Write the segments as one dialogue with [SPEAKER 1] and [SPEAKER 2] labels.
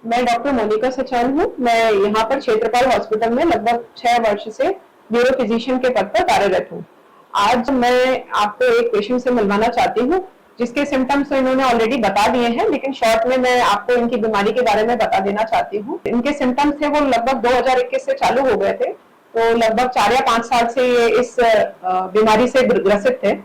[SPEAKER 1] मैं डॉक्टर मोनिका सचान हूँ। मैं यहाँ पर क्षेत्रपाल हॉस्पिटल में लगभग 6 वर्ष से न्यूरो फिजिशियन के पद पर कार्यरत हूँ। आज मैं आपको एक पेशेंट से मिलवाना चाहती हूँ जिसके सिम्टम्स तो इन्होंने ऑलरेडी बता दिए हैं, लेकिन शॉर्ट में मैं आपको इनकी बीमारी के बारे में बता देना चाहती हूँ। इनके सिम्टम्स थे वो लगभग 2021 से चालू हो गए थे, तो लगभग 4 या 5 साल से ये इस बीमारी से ग्रसित थे।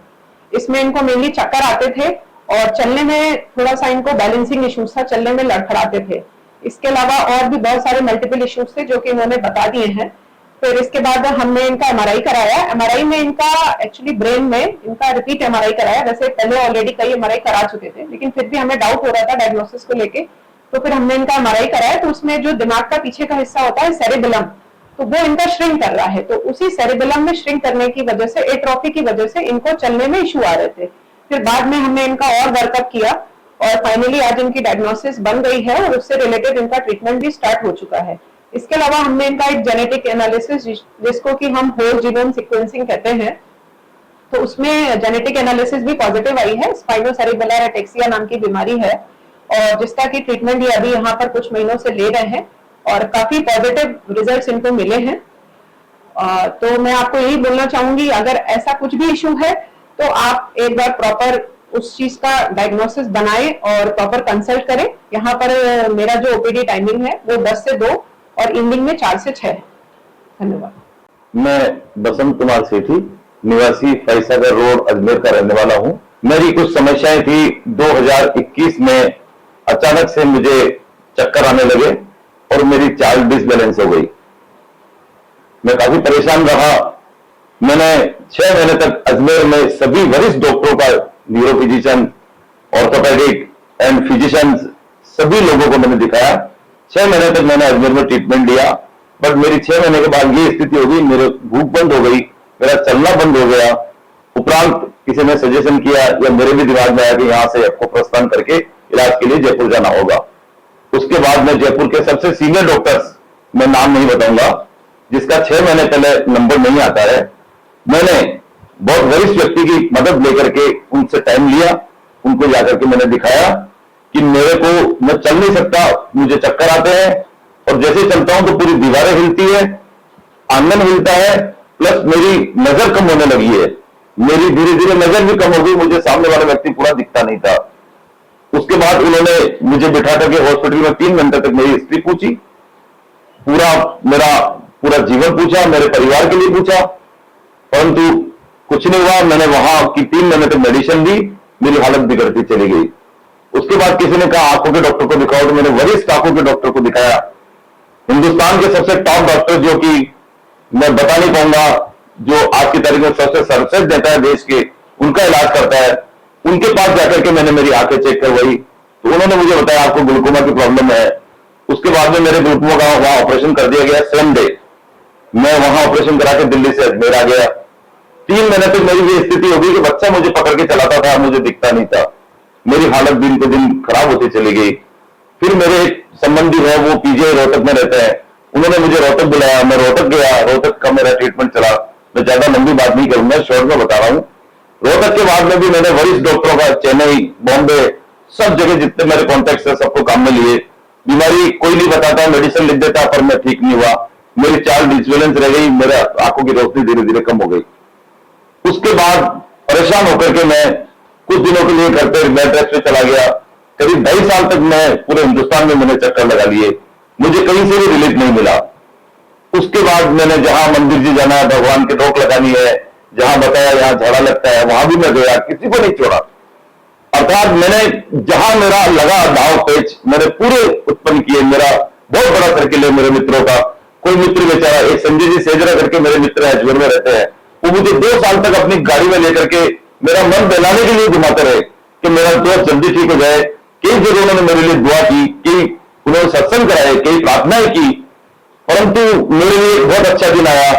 [SPEAKER 1] इसमें इनको मेनली चक्कर आते थे और चलने में थोड़ा सा इनको बैलेंसिंग इश्यूज था, चलने में लड़खड़ाते थे। इसके अलावा और भी बहुत सारे मल्टीपल इश्यूज थे जो कि इन्होंने बता दिए हैं। फिर इसके बाद हमने इनका एमआरआई कराया। एमआरआई में इनका एक्चुअली ब्रेन में इनका रिपीट एमआरआई कराया। वैसे पहले ऑलरेडी कई एमआरआई करा चुके थे, लेकिन फिर भी हमें डाउट हो रहा था डायग्नोसिस को लेके, तो फिर हमने इनका एमआरआई कराया। तो उसमें जो दिमाग का पीछे का हिस्सा होता है सेरेबेलम, तो वो इनका श्रिंक कर रहा है। तो उसी सेरेबेलम में श्रिंक करने की वजह से, एट्रोफी की वजह से इनको चलने में इश्यू आ रहे थे। फिर बाद में हमने इनका और वर्कअप किया और फाइनली आज इनकी डायग्नोसिस बन गई है और उससे रिलेटेड इनका ट्रीटमेंट भी स्टार्ट हो चुका है। इसके अलावा हमने इनका एक जेनेटिक एनालिसिस, जिसको कि हम होल जीनोम सीक्वेंसिंग कहते हैं, तो उसमें जेनेटिक एनालिसिस भी पॉजिटिव आई है। स्पाइनोसेरेब्रल एटेक्सिया नाम की बीमारी है और जिसका की ट्रीटमेंट ये अभी यहाँ पर कुछ महीनों से ले रहे हैं और काफी पॉजिटिव रिजल्ट्स इनको मिले हैं। तो मैं आपको यही बोलना चाहूंगी, अगर ऐसा कुछ भी इश्यू है तो आप एक बार प्रॉपर उस चीज का डायग्नोसिस बनाएं और प्रॉपर कंसल्ट करें। यहाँ पर मेरा जो ओपीडी टाइमिंग है वो 10 से 2 और इवनिंग में 4 से 6 है। धन्यवाद।
[SPEAKER 2] मैं बसंत कुमार सेठी, निवासी फैसागर रोड, अजमेर का रहने वाला हूँ। मेरी कुछ समस्याएं थी। 2021 में अचानक से मुझे चक्कर आने लगे और मेरी चाल डिसबैलेंस हो गई। मैं काफी परेशान रहा। मैंने 6 महीने तक अजमेर में सभी वरिष्ठ डॉक्टरों का, neuro physician, orthopaedic and physicians, सभी लोगों को मैंने दिखाया। 6 महीने तक मैंने अजमेर में ट्रीटमेंट लिया, बट मेरी 6 महीने के बाद ये स्थिति हो गई, मेरे भूख बंद हो गई, मेरा चलना बंद हो गया। उपरांत किसी ने सजेशन किया या मेरे भी दिमाग में आया कि यहां से आपको प्रस्थान करके इलाज के लिए जयपुर जाना होगा। उसके बाद मैं जयपुर के सबसे सीनियर डॉक्टर्स, मैं नाम नहीं बताऊंगा, जिसका 6 महीने पहले नंबर नहीं आता है, मैंने बहुत वरिष्ठ व्यक्ति की मदद लेकर के उनसे टाइम लिया, उनको जाकर के मैंने दिखाया कि मेरे को, मैं चल नहीं सकता, मुझे चक्कर आते हैं और जैसे चलता हूं तो पूरी दीवारें हिलती है, आंगन हिलता है, प्लस मेरी नजर कम होने लगी है। मेरी धीरे धीरे नजर भी कम हो गई, मुझे सामने वाला व्यक्ति पूरा दिखता नहीं था। उसके बाद उन्होंने मुझे बिठा करके हॉस्पिटल में 3 घंटे तक मेरी हिस्ट्री पूछी, मेरा पूरा जीवन पूछा, मेरे परिवार के लिए पूछा, परंतु कुछ नहीं हुआ। मैंने वहां की 3 महीने तक मेडिसिन दी, मेरी हालत बिगड़ती चली गई। उसके बाद किसी ने कहा आंखों के डॉक्टर को दिखाओ, तो मैंने वरिष्ठ आंखों के डॉक्टर को दिखाया। हिंदुस्तान के सबसे टॉप डॉक्टर, जो कि मैं बता नहीं पाऊंगा, जो आज की तारीख में सबसे सर्वश्रेष्ठ देता है देश के, उनका इलाज करता है, उनके पास जाकर के मैंने मेरी आंखें चेक करवाई, तो उन्होंने मुझे बताया आपको ग्लूकोमा की प्रॉब्लम है। उसके बाद में मेरे ग्लूकोमा का वहां ऑपरेशन कर दिया गया सेम डे। मैं वहां ऑपरेशन करा के दिल्ली से अजमेर आ गया। 3 महीने तक मेरी ये स्थिति हो गई कि बच्चा मुझे पकड़ के चलाता था, मुझे दिखता नहीं था। मेरी हालत दिन पे दिन खराब होती चली गई। फिर मेरे एक संबंधी है, वो पीजीआई रोहतक में रहते हैं, उन्होंने मुझे रोहतक बुलाया, मैं रोहतक गया। रोहतक का मेरा ट्रीटमेंट चला। मैं ज्यादा लंबी बात नहीं करूंगा, शॉर्ट में बता रहा हूं। रोहतक के बाद में भी मैंने वरिष्ठ डॉक्टरों का, चेन्नई, बॉम्बे, सब जगह जितने मेरे कॉन्टेक्ट है सबको काम में लिए। बीमारी कोई नहीं बताता, मेडिसिन लिख देता, पर मैं ठीक नहीं हुआ। मेरी चाल डिसबैलेंस रह गई, मेरे आंखों की रोशनी धीरे धीरे कम हो गई। उसके बाद परेशान होकर के मैं कुछ दिनों के लिए घर पे बेड रेस्ट पे चला गया। करीब 2.5 साल तक मैं पूरे हिंदुस्तान में मैंने चक्कर लगा लिए, मुझे कहीं से भी रिलीफ नहीं मिला। उसके बाद मैंने जहां मंदिर जी जाना है, भगवान की रोक लगानी है, जहां बताया यहां झाड़ा लगता है, वहां भी मैं गया, किसी को नहीं छोड़ा। अर्थात मैंने जहां मेरा लगा दाव पेच, मैंने पूरे उत्पन्न किए। मेरा बहुत बड़ा सर्किल है मेरे मित्रों का। कोई मित्र बेचारा, एक संजय जी सेजरा करके मेरे मित्र अजमेर में रहते हैं, वो मुझे 2 साल तक अपनी गाड़ी में लेकर के मेरा मन बहलाने के लिए घुमाते रहे कि मेरा दोस्त जल्दी ठीक हो जाए। कई जगह उन्होंने मेरे लिए दुआ की, कई उन्होंने सत्संग कराए, कई प्रार्थनाएं की, परंतु मेरे लिए एक बहुत अच्छा दिन आया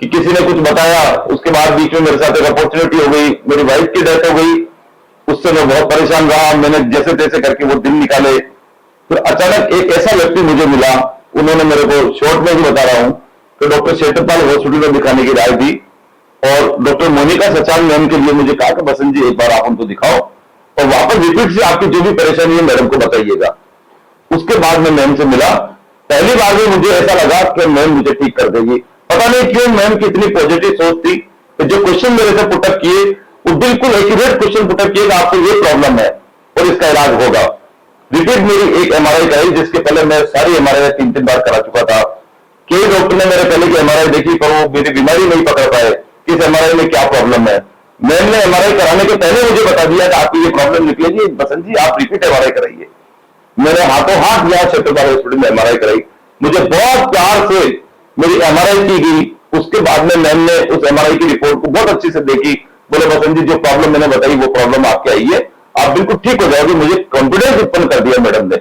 [SPEAKER 2] कि किसी ने कुछ बताया। उसके बाद बीच में मेरे साथ एक अपॉर्चुनिटी हो गई, मेरी वाइफ की डेथ हो गई। उससे मैं बहुत परेशान रहा, मैंने जैसे तैसे करके वो दिन निकाले। फिर अचानक एक ऐसा व्यक्ति मुझे मिला, उन्होंने मेरे को, शॉर्ट में भी बता रहा हूं, तो डॉक्टर क्षेत्रपाल हॉस्पिटल में दिखाने की राय दी और डॉक्टर मोनिका सचान मैम के लिए मुझे कहा कि बसंत जी एक बार आप उनको दिखाओ और वापस रिपीट से आपकी जो भी परेशानी है मैडम को बताइएगा। उसके बाद में मैम से मिला। पहली बार में मुझे ऐसा लगा कि मैम मुझे ठीक कर देगी। पता नहीं क्यों मैम की इतनी पॉजिटिव सोच थी कि जो क्वेश्चन मेरे से पुटअप किए वो बिल्कुल एक्यूरेट क्वेश्चन पुटअप किए कि आपको ये प्रॉब्लम है और इसका इलाज होगा। रिपीट मेरी एक एमआरआई कराई, जिसके पहले मैं सारी एमआरआई 3-3 बार करा चुका था। कई डॉक्टर ने मेरे पहले की एमआरआई देखी पर वो मेरी बीमारी नहीं पकड़ पाए कि इस एमआरआई में क्या प्रॉब्लम है। मैम ने एमआरआई कराने के पहले मुझे बता दिया कि आपकी ये प्रॉब्लम निकलेगी, बसंत जी आप रिपीट एमआरआई कराइए। मैंने हाथों हाथ यहाँ क्षेत्रपाल हॉस्पिटल में एमआरआई कराई। मुझे बहुत प्यार से मेरी एमआरआई की गई। उसके बाद में मैम ने उस एमआरआई की रिपोर्ट को बहुत अच्छे से देखी। बोले बसंत जी जो प्रॉब्लम मैंने बताई वो प्रॉब्लम आपके आई है, आप बिल्कुल ठीक हो जाओगे। मुझे कॉन्फिडेंस उत्पन्न कर दिया मैडम ने।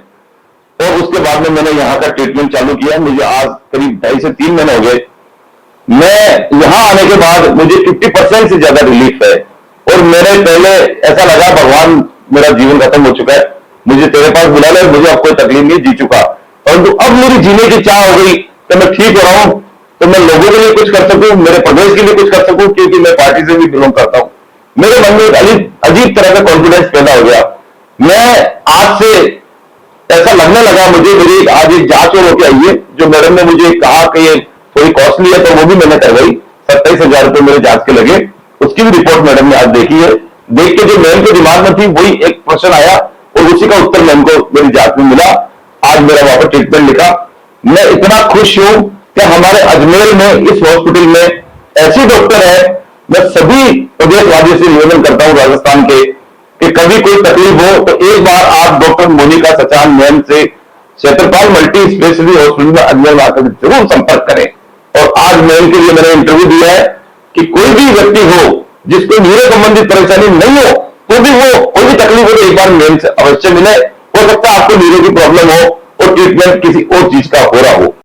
[SPEAKER 2] और उसके बाद में मैंने यहाँ का ट्रीटमेंट चालू किया। मुझे आज करीब 2.5 से 3 महीने हो गए। मैं यहाँ आने के बाद मुझे 50% से ज्यादा रिलीफ है। और मेरे पहले ऐसा लगा भगवान मेरा जीवन खत्म हो चुका है, मुझे तेरे पास बुला ले, मुझे अब कोई तकलीफ नहीं, जी चुका। परंतु अब मेरी जीने की चाह हो गई कि मैं ठीक हो रहा हूं तो मैं लोगों के लिए कुछ कर सकूं, मेरे प्रदेश के लिए कुछ कर सकूं, क्योंकि मैं पार्टी से भी बिलोंग करता हूं। मेरे मन में एक अजीब तरह का कॉन्फिडेंस पैदा हो गया। मैं आज से ऐसा लगने लगा मुझे, मेरी आज एक जांच और होकर आई है जो मैडम ने मुझे कहा कि ये थोड़ी कॉस्टली है, तो वो भी मैंने करवाई। 27,000 रुपए मेरे जांच के लगे। उसकी भी रिपोर्ट मैडम ने आज देखी है। देख के जो मैम के दिमाग में थी वही एक प्रश्न आया और उसी का उत्तर मैम को मेरी जांच में मिला। आज मेरा वहां पर ट्रीटमेंट लिखा। मैं इतना खुश हूं कि हमारे अजमेर में इस हॉस्पिटल में ऐसी डॉक्टर है। मैं सभी प्रदेशवासियों से निवेदन करता हूं राजस्थान के कि कभी कोई तकलीफ हो तो एक बार आप डॉक्टर मोनिका सचान मैम से क्षेत्रपाल मल्टी स्पेशलिटी हॉस्पिटल में अजमेर में आकर जरूर संपर्क करें। और आज मैम के लिए मैंने इंटरव्यू दिया है कि कोई भी व्यक्ति हो जिसको न्यूरो संबंधित परेशानी नहीं हो तो भी वो कोई भी तकलीफ हो तो एक बार मैम से अवश्य मिले। हो सकता है आपको न्यूरो की प्रॉब्लम हो और ट्रीटमेंट किसी और चीज का हो रहा हो।